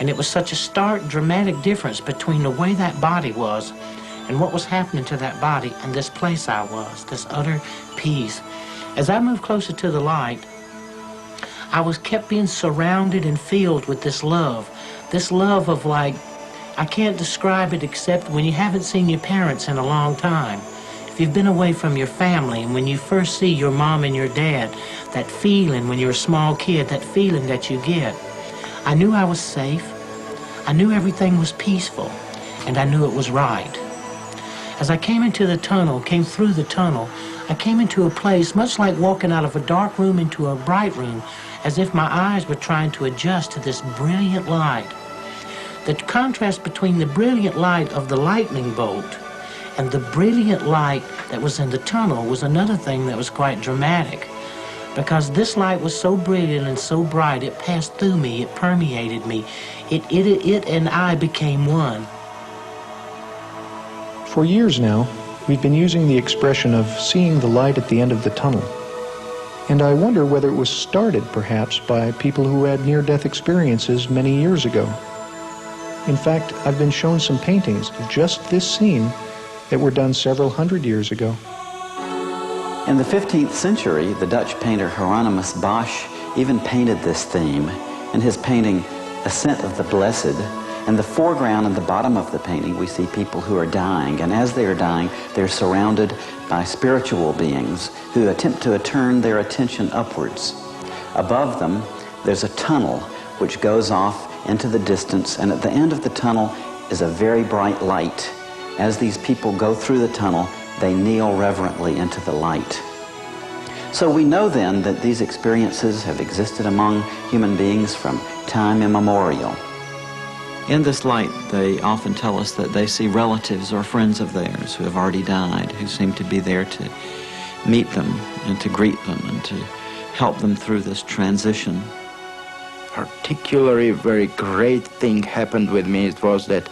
And it was such a stark, dramatic difference between the way that body was and what was happening to that body and this place I was, this utter peace. As I moved closer to the light, I was kept being surrounded and filled with this love of like, I can't describe it except when you haven't seen your parents in a long time. If you've been away from your family and when you first see your mom and your dad, that feeling when you're a small kid, that feeling that you get. I knew I was safe, I knew everything was peaceful, and I knew it was right. As I came into the tunnel, came through the tunnel, I came into a place much like walking out of a dark room into a bright room, as if my eyes were trying to adjust to this brilliant light. The contrast between the brilliant light of the lightning bolt and the brilliant light that was in the tunnel was another thing that was quite dramatic. Because this light was so brilliant and so bright, it passed through me, it permeated me. It and I became one. For years now, we've been using the expression of seeing the light at the end of the tunnel. And I wonder whether it was started, perhaps, by people who had near-death experiences many years ago. In fact, I've been shown some paintings of just this scene that were done several hundred years ago. In the 15th century, the Dutch painter Hieronymus Bosch even painted this theme in his painting Ascent of the Blessed. In the foreground and the bottom of the painting, we see people who are dying, and as they are dying, they're surrounded by spiritual beings who attempt to turn their attention upwards. Above them, there's a tunnel which goes off into the distance, and at the end of the tunnel is a very bright light. As these people go through the tunnel, they kneel reverently into the light. So we know then that these experiences have existed among human beings from time immemorial. In this light, they often tell us that they see relatives or friends of theirs who have already died, who seem to be there to meet them and to greet them and to help them through this transition. Particularly very great thing happened with me. It was that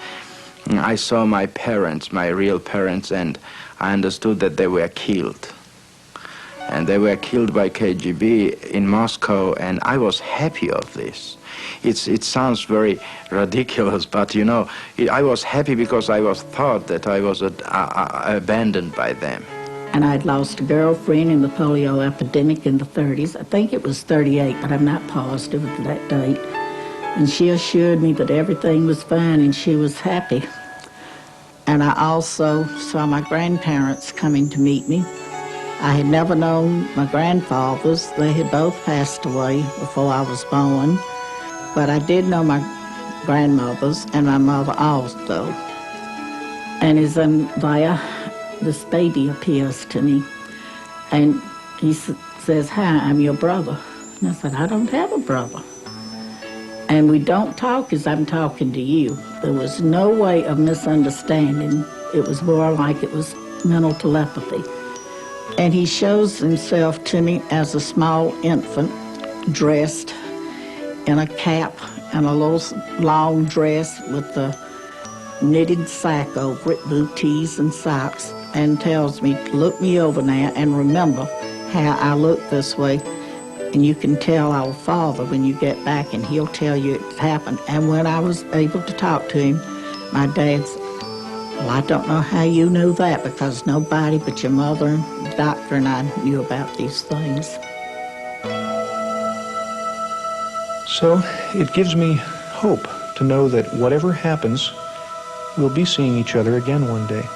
I saw my parents, my real parents, and I understood that they were killed. And they were killed by KGB in Moscow, and I was happy of this. It sounds very ridiculous, but you know, I was happy because I was thought that I was abandoned by them. And I'd lost a girlfriend in the polio epidemic in the 30s. I think it was 38, but I'm not positive of that date. And she assured me that everything was fine and she was happy. And I also saw my grandparents coming to meet me. I had never known my grandfathers. They had both passed away before I was born. But I did know my grandmothers and my mother also. And as I'm there, this baby appears to me. And he says, "Hi, I'm your brother." And I said, "I don't have a brother." And we don't talk as I'm talking to you. There was no way of misunderstanding. It was more like it was mental telepathy. And he shows himself to me as a small infant, dressed in a cap and a little long dress with a knitted sack over it, booties and socks, and tells me, "Look me over now and remember how I look this way. And you can tell our Father when you get back and he'll tell you it happened." And when I was able to talk to him, my dad said, "Well, I don't know how you knew that because nobody but your mother and the doctor and I knew about these things." So it gives me hope to know that whatever happens, we'll be seeing each other again one day,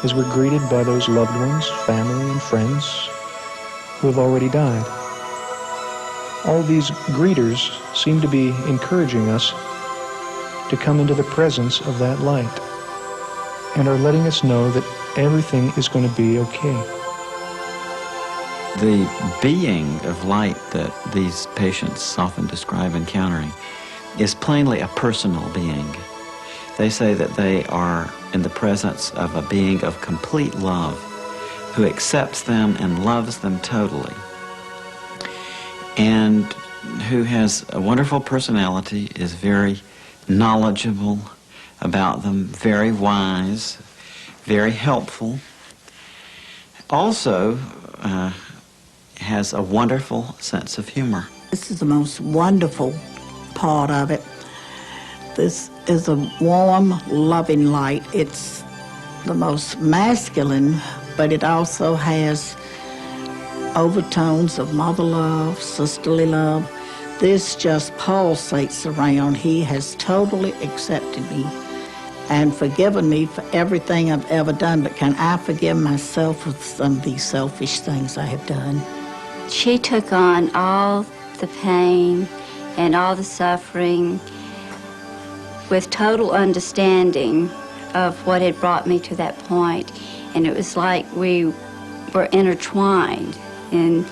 as we're greeted by those loved ones, family and friends who have already died. All these greeters seem to be encouraging us to come into the presence of that light and are letting us know that everything is going to be okay. The being of light that these patients often describe encountering is plainly a personal being. They say that they are in the presence of a being of complete love who accepts them and loves them totally, and who has a wonderful personality, is very knowledgeable about them, very wise, very helpful, also has a wonderful sense of humor. This is the most wonderful part of it. This is a warm, loving light. It's the most masculine, but it also has overtones of mother love, sisterly love. This just pulsates around. He has totally accepted me and forgiven me for everything I've ever done, but can I forgive myself for some of these selfish things I have done? She took on all the pain and all the suffering with total understanding of what had brought me to that point. And it was like we were intertwined in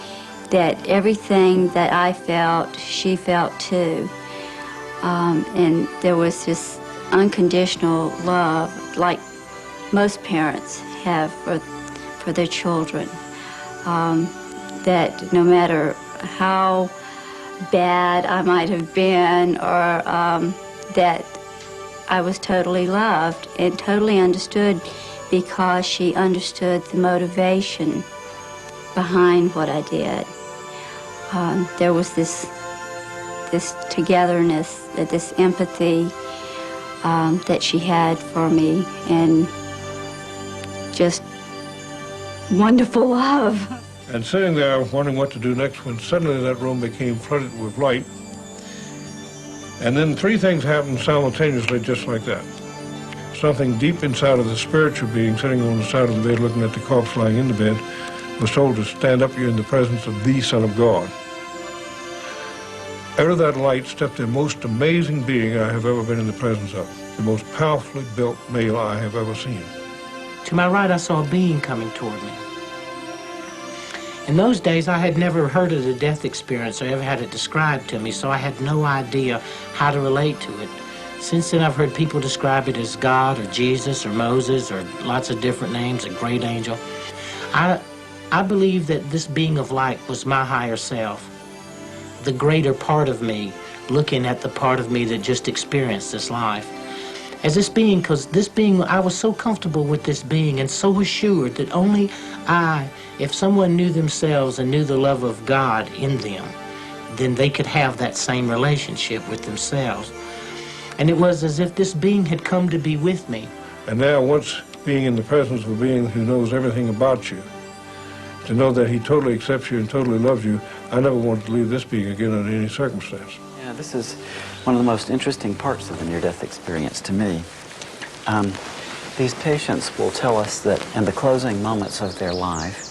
that everything that I felt, she felt too. And there was this unconditional love, like most parents have for their children, that no matter how bad I might have been, or that I was totally loved and totally understood, because she understood the motivation behind what I did. There was this togetherness, this empathy that she had for me, and just wonderful love. And sitting there wondering what to do next, when suddenly that room became flooded with light. And then three things happened simultaneously just like that. Something deep inside of the spiritual being sitting on the side of the bed looking at the corpse lying in the bed was told to stand up. You're in the presence of the Son of God. Out of that light stepped the most amazing being I have ever been in the presence of, the most powerfully built male I have ever seen. To my right, I saw a being coming toward me. In those days, I had never heard of the death experience or ever had it described to me, so I had no idea how to relate to it. Since then, I've heard people describe it as God or Jesus or Moses or lots of different names, a great angel. I believe that this being of light was my higher self, the greater part of me, looking at the part of me that just experienced this life. As this being, because this being, I was so comfortable with this being and so assured that only if someone knew themselves and knew the love of God in them, then they could have that same relationship with themselves. And it was as if this being had come to be with me. And now, once being in the presence of a being who knows everything about you, to know that he totally accepts you and totally loves you, I never wanted to leave this being again under any circumstance. Yeah, this is one of the most interesting parts of the near-death experience to me. These patients will tell us that in the closing moments of their life,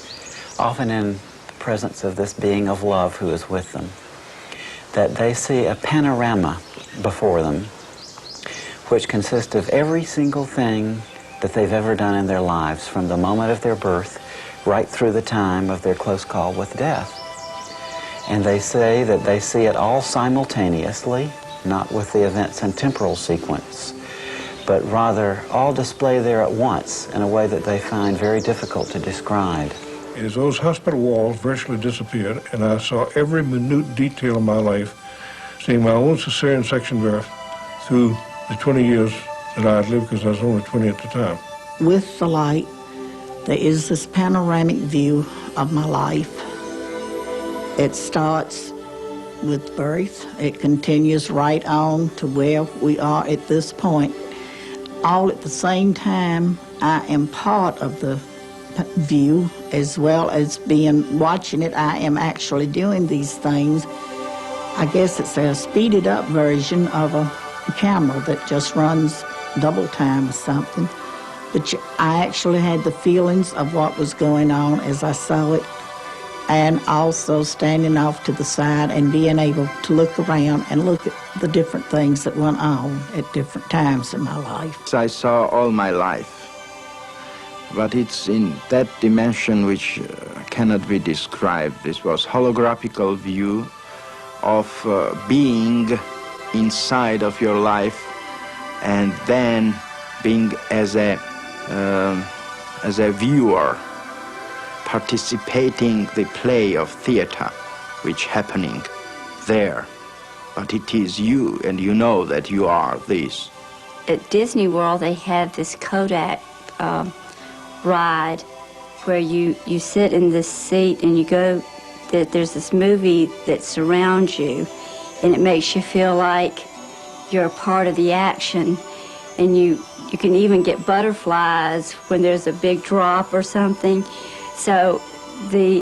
often in the presence of this being of love who is with them, that they see a panorama before them which consists of every single thing that they've ever done in their lives, from the moment of their birth right through the time of their close call with death. And they say that they see it all simultaneously, not with the events in temporal sequence, but rather all display there at once in a way that they find very difficult to describe. As those hospital walls virtually disappeared, and I saw every minute detail of my life, seeing my own cesarean section birth through the 20 years that I had lived, because I was only 20 at the time. With the light, there is this panoramic view of my life. It starts with birth. It continues right on to where we are at this point. All at the same time, I am part of the view, as well as watching it. I am actually doing these things. I guess it's a speeded up version of a camera that just runs double time or something. But I actually had the feelings of what was going on as I saw it, and also standing off to the side and being able to look around and look at the different things that went on at different times in my life. I saw all my life, but it's in that dimension which cannot be described. This was holographical view of being inside of your life, and then being as a viewer, participating the play of theater which happening there. But it is you, and you know that you are this. At Disney World, they have this Kodak ride where you sit in this seat and you go, there's this movie that surrounds you, and it makes you feel like you're a part of the action, and you can even get butterflies when there's a big drop or something. So the